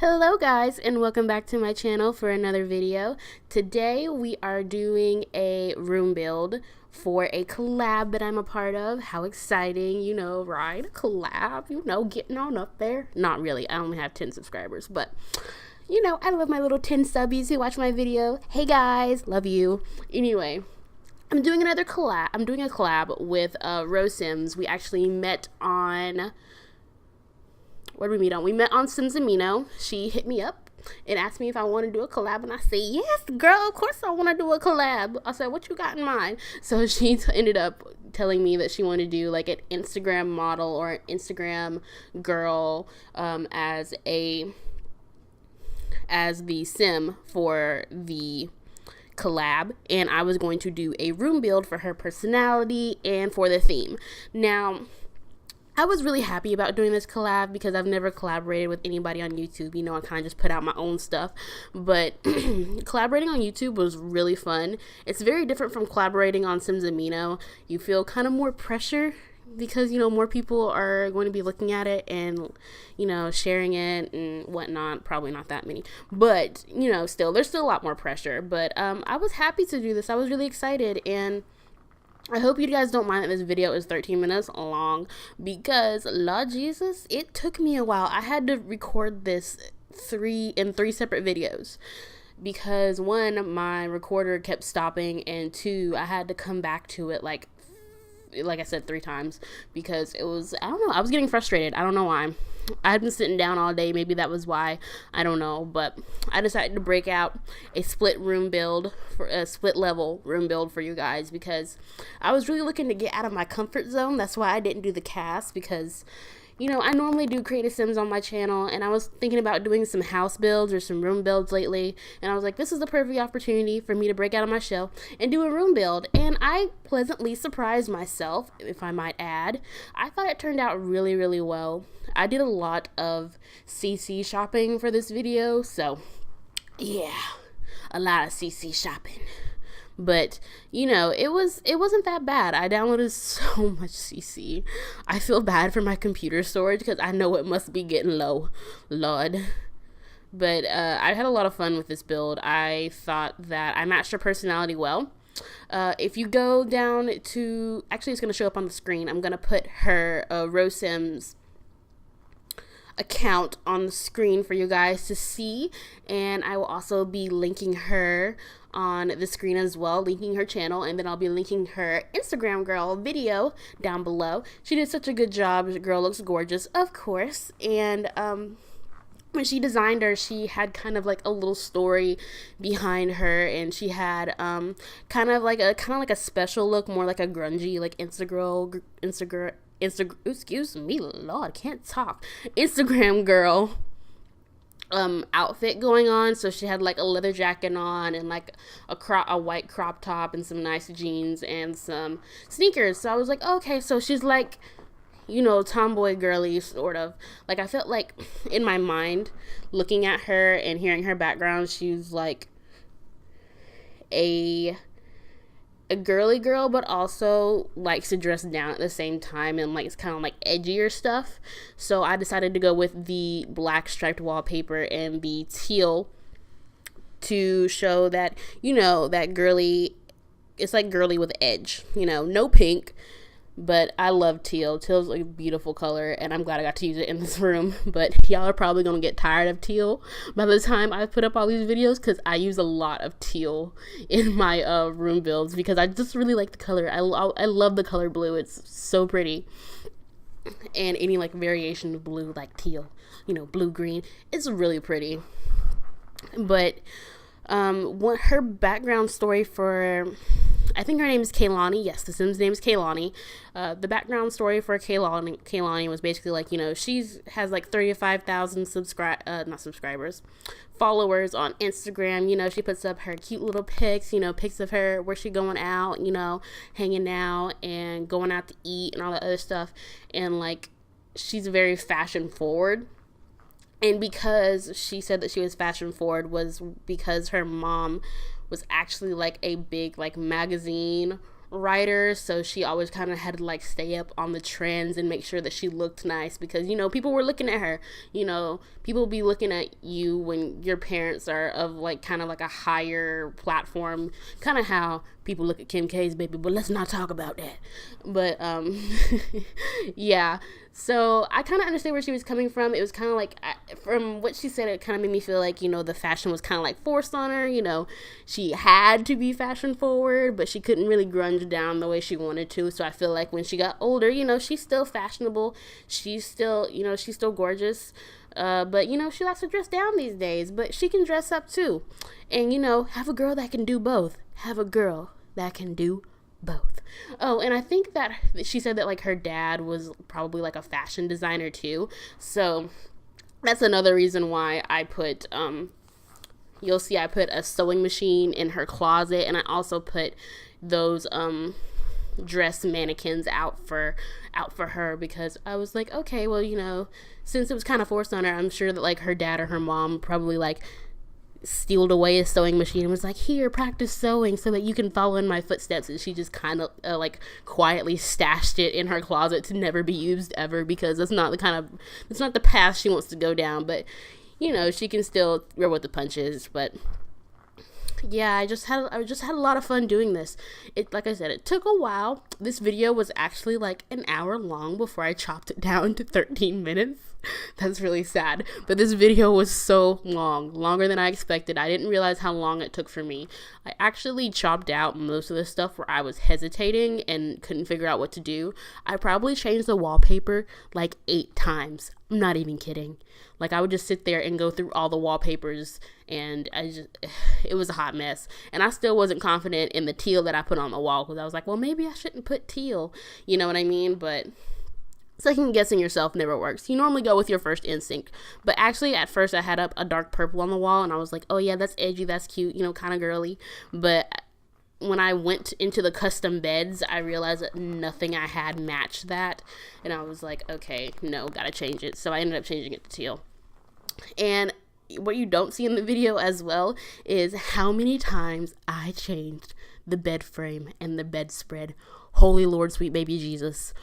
Hello guys, and welcome back to my channel for another video. Today we are doing a room build for a collab that I'm a part of. How exciting, you know, right? A collab, you know, getting on up there. Not really, I only have 10 subscribers, but you know, I love my little 10 subbies who watch my video. Hey guys, love you. Anyway, I'm doing another collab. I'm doing a collab with RoSims. We actually met on... What did we meet on? We met on Sims Amino. She hit me up and asked me if I want to do a collab, and I said, yes, girl, of course I want to do a collab. I said, what you got in mind? So she ended up telling me that she wanted to do like an Instagram model or an Instagram girl as the sim for the collab, and I was going to do a room build for her personality and for the theme. Now, I was really happy about doing this collab because I've never collaborated with anybody on YouTube. You know, I kind of just put out my own stuff. But collaborating on YouTube was really fun. It's very different from collaborating on Sims Amino. You feel kind of more pressure because, you know, more people are going to be looking at it and, you know, sharing it and whatnot. Probably not that many. But, you know, there's still a lot more pressure. But I was happy to do this. I was really excited, and I hope you guys don't mind that this video is 13 minutes long because, Lord Jesus, it took me a while. I had to record this in three separate videos because one, my recorder kept stopping, and two, I had to come back to it like I said 3 times because it was, I don't know, I was getting frustrated. I don't know why. I had been sitting down all day. Maybe that was why. I don't know. But I decided to break out a split level room build for you guys because I was really looking to get out of my comfort zone. That's why I didn't do the cast because, you know, I normally do creative sims on my channel, and I was thinking about doing some house builds or some room builds lately, and I was like, this is the perfect opportunity for me to break out of my shell and do a room build. And I pleasantly surprised myself, if I might add. I thought it turned out really, really well. I did a lot of CC shopping for this video, so yeah, a lot of CC shopping. But, you know, it wasn't that bad. I downloaded so much CC. I feel bad for my computer storage because I know it must be getting low. Lord. But I had a lot of fun with this build. I thought that I matched her personality well. If you go down to... Actually, it's going to show up on the screen. I'm going to put her RoSims account on the screen for you guys to see, and I will also be linking her on the screen as well, linking her channel, and then I'll be linking her Instagram girl video down below. She did such a good job. The girl looks gorgeous, of course, and when she designed her, she had kind of like a little story behind her, and she had kind of like a special look, more like a grungy, like excuse me, Lord, can't talk. Instagram girl outfit going on. So she had like a leather jacket on and like a white crop top and some nice jeans and some sneakers. So I was like, okay, so she's like, you know, tomboy girly sort of. Like, I felt like in my mind, looking at her and hearing her background, she's like a girly girl, but also likes to dress down at the same time, and like it's kind of like edgier stuff. So I decided to go with the black striped wallpaper and the teal to show that, you know, that girly, it's like girly with edge, you know, no pink. But I love teal. Teal's like a beautiful color, and I'm glad I got to use it in this room. But y'all are probably going to get tired of teal by the time I put up all these videos, because I use a lot of teal in my room builds because I just really like the color. I love the color blue. It's so pretty. And any like variation of blue, like teal, you know, blue-green, it's really pretty. But what her background story for... I think her name is Kaylani. Yes, the Sim's name is Kaylani. The background story for Kaylani was basically like, you know, has like 35,000 followers on Instagram. You know, she puts up her cute little pics, you know, pics of her where she going out, you know, hanging out and going out to eat and all that other stuff. And like, she's very fashion forward. And because she said that she was fashion forward was because her mom was actually like a big like magazine writer, so she always kind of had to like stay up on the trends and make sure that she looked nice, because you know, people were looking at her. You know, people be looking at you when your parents are of like kind of like a higher platform, kind of how people look at Kim K's baby, but let's not talk about that. But yeah, so I kind of understand where she was coming from. It was kind of like, from what she said, it kind of made me feel like, you know, the fashion was kind of like forced on her. You know, she had to be fashion forward, but she couldn't really grunge down the way she wanted to. So I feel like when she got older, you know, she's still fashionable. She's still, you know, she's still gorgeous. But, you know, she likes to dress down these days, but she can dress up too. And, you know, have a girl that can do both. Have a girl that can do both. Oh, and I think that she said that like her dad was probably like a fashion designer too. So that's another reason why I put, you'll see I put a sewing machine in her closet, and I also put those, dress mannequins out for her, because I was like, okay, well, you know, since it was kind of forced on her, I'm sure that like her dad or her mom probably like stealed away a sewing machine and was like, here, practice sewing so that you can follow in my footsteps, and she just kind of like quietly stashed it in her closet to never be used ever, because it's not the path she wants to go down. But you know, she can still roll with the punches. But yeah, I just had a lot of fun doing this. It, like I said, it took a while. This video was actually like an hour long before I chopped it down to 13 minutes. That's really sad. But this video was so long, longer than I expected. I didn't realize how long it took for me. I actually chopped out most of the stuff where I was hesitating and couldn't figure out what to do. I probably changed the wallpaper like 8 times. I'm not even kidding. Like, I would just sit there and go through all the wallpapers, and it was a hot mess. And I still wasn't confident in the teal that I put on the wall, because I was like, well, maybe I shouldn't put teal. You know what I mean? But second guessing yourself never works. You normally go with your first instinct. But actually, at first, I had up a dark purple on the wall, and I was like, oh yeah, that's edgy, that's cute, you know, kind of girly. But when I went into the custom beds, I realized that nothing I had matched that. And I was like, okay, no, gotta change it. So I ended up changing it to teal. And what you don't see in the video as well is how many times I changed the bed frame and the bedspread. Holy Lord, sweet baby Jesus.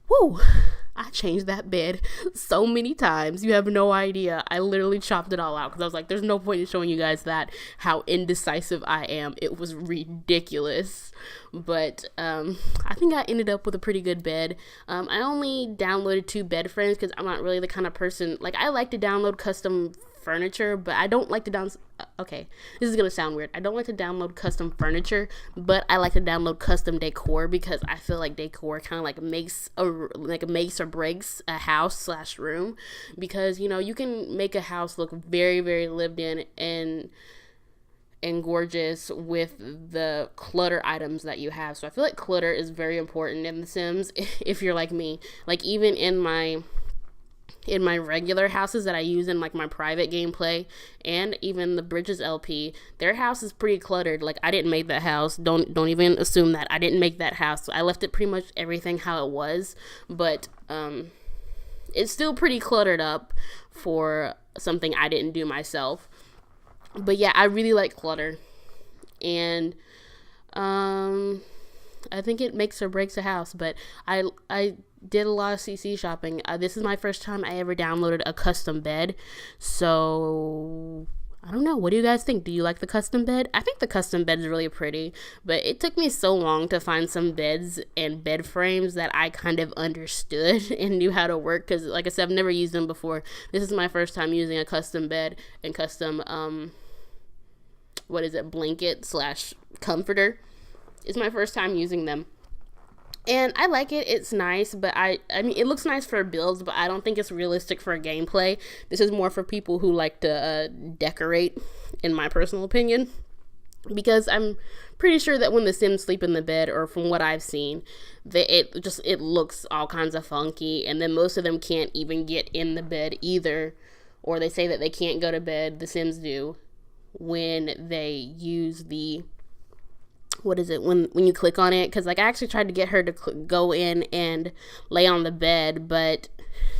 Woo! I changed that bed so many times. You have no idea. I literally chopped it all out because I was like, there's no point in showing you guys that, how indecisive I am. It was ridiculous. But I think I ended up with a pretty good bed. I only downloaded 2 bed frames because I'm not really the kind of person, like, I like to download custom furniture, but I don't like to okay, this is gonna sound weird. I don't like to download custom furniture, but I like to download custom decor, because I feel like decor kind of like makes or breaks a house / room, because you know, you can make a house look very, very lived in and gorgeous with the clutter items that you have. So I feel like clutter is very important in The Sims if you're like me. Like, even in my regular houses that I use in like my private gameplay, and even the Bridges LP, their house is pretty cluttered. Like, I didn't make that house. Don't even assume that. I didn't make that house. I left it pretty much everything how it was, but it's still pretty cluttered up for something I didn't do myself. But yeah, I really like clutter, and I think it makes or breaks a house. But I did a lot of CC shopping. This is my first time I ever downloaded a custom bed. So I don't know. What do you guys think? Do you like the custom bed? I think the custom bed is really pretty, but it took me so long to find some beds and bed frames that I kind of understood and knew how to work, because like I said, I've never used them before. This is my first time using a custom bed and custom blanket / comforter. It's my first time using them. And I like it. It's nice, but I mean, it looks nice for builds, but I don't think it's realistic for gameplay. This is more for people who like to decorate, in my personal opinion. Because I'm pretty sure that when the Sims sleep in the bed, or from what I've seen, it looks all kinds of funky, and then most of them can't even get in the bed either. Or they say that they can't go to bed, the Sims do, when they use the, when you click on it, because like I actually tried to get her to go in and lay on the bed, but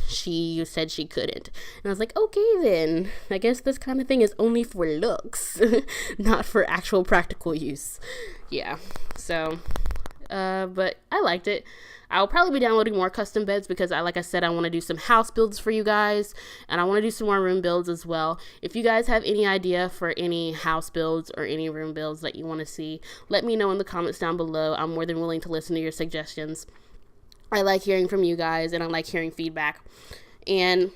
she said she couldn't, and I was like, okay, then I guess this kind of thing is only for looks, not for actual practical use. Yeah, so but I liked it. I'll probably be downloading more custom beds because like I said, I want to do some house builds for you guys, and I want to do some more room builds as well. If you guys have any idea for any house builds or any room builds that you want to see, let me know in the comments down below. I'm more than willing to listen to your suggestions. I like hearing from you guys, and I like hearing feedback. And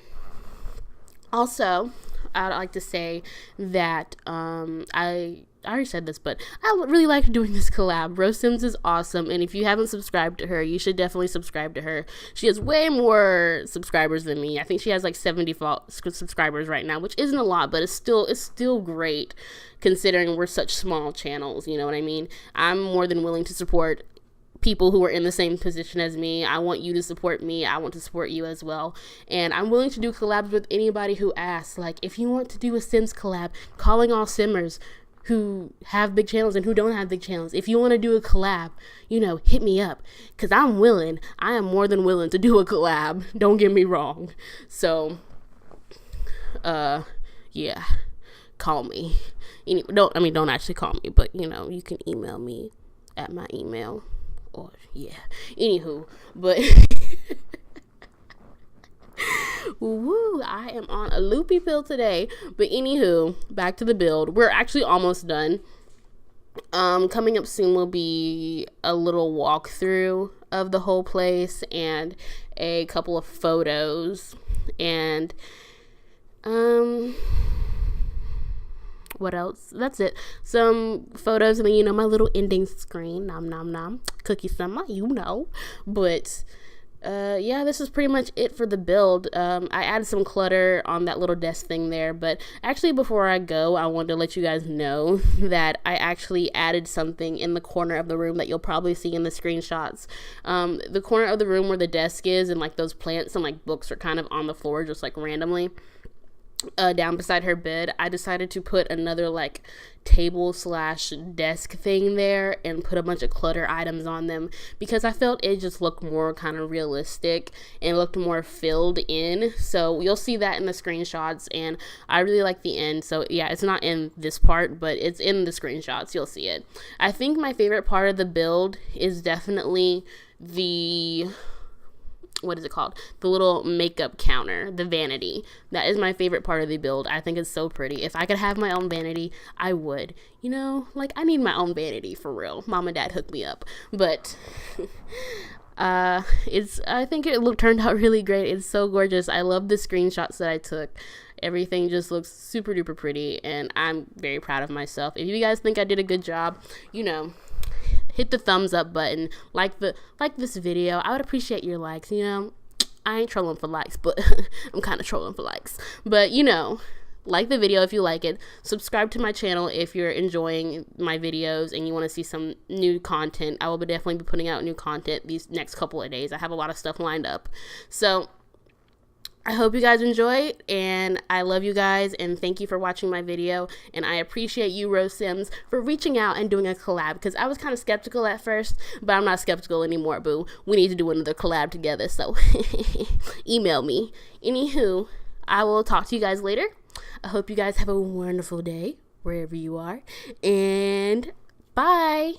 also, I'd like to say that I already said this, but I really like doing this collab. RoSims is awesome, and if you haven't subscribed to her, you should definitely subscribe to her. She has way more subscribers than me. I think she has like 70 subscribers right now, which isn't a lot, but it's still great considering we're such small channels, you know what I mean? I'm more than willing to support people who are in the same position as me. I want you to support me. I want to support you as well. And I'm willing to do collabs with anybody who asks. Like, if you want to do a Sims collab, calling all Simmers who have big channels and who don't have big channels. If you want to do a collab, you know, hit me up, because I'm willing. I am more than willing to do a collab. Don't get me wrong. So, yeah, call me. Don't actually call me, but, you know, you can email me at my email. Or, yeah. Anywho, but... Woo, I am on a loopy pill today. But anywho, back to the build. We're actually almost done. Coming up soon will be a little walkthrough of the whole place and a couple of photos and what else? That's it. Some photos and then, you know, my little ending screen. Nom nom nom. Cookie summer, you know. But yeah, this is pretty much it for the build. I added some clutter on that little desk thing there, but actually before I go, I wanted to let you guys know that I actually added something in the corner of the room that you'll probably see in the screenshots. The corner of the room where the desk is and like those plants and like books are kind of on the floor just like randomly. Down beside her bed, I decided to put another like table / desk thing there and put a bunch of clutter items on them because I felt it just looked more kind of realistic and looked more filled in. So you'll see that in the screenshots, and I really like the end. So yeah, it's not in this part, but it's in the screenshots. You'll see it. I think my favorite part of the build is definitely the... what is it called? The little makeup counter, the vanity. That is my favorite part of the build. I think it's so pretty. If I could have my own vanity, I would. You know, like, I need my own vanity for real. Mom and Dad hooked me up. But I think it turned out really great. It's so gorgeous. I love the screenshots that I took. Everything just looks super duper pretty, and I'm very proud of myself. If you guys think I did a good job, you know, hit the thumbs up button, like this video. I would appreciate your likes. You know, I ain't trolling for likes, but I'm kind of trolling for likes. But, you know, like the video if you like it. Subscribe to my channel if you're enjoying my videos and you want to see some new content. I will definitely be putting out new content these next couple of days. I have a lot of stuff lined up. So I hope you guys enjoy, and I love you guys, and thank you for watching my video, and I appreciate you, RoSims, for reaching out and doing a collab, because I was kind of skeptical at first, but I'm not skeptical anymore, boo. We need to do another collab together, so email me. Anywho, I will talk to you guys later. I hope you guys have a wonderful day, wherever you are, and bye!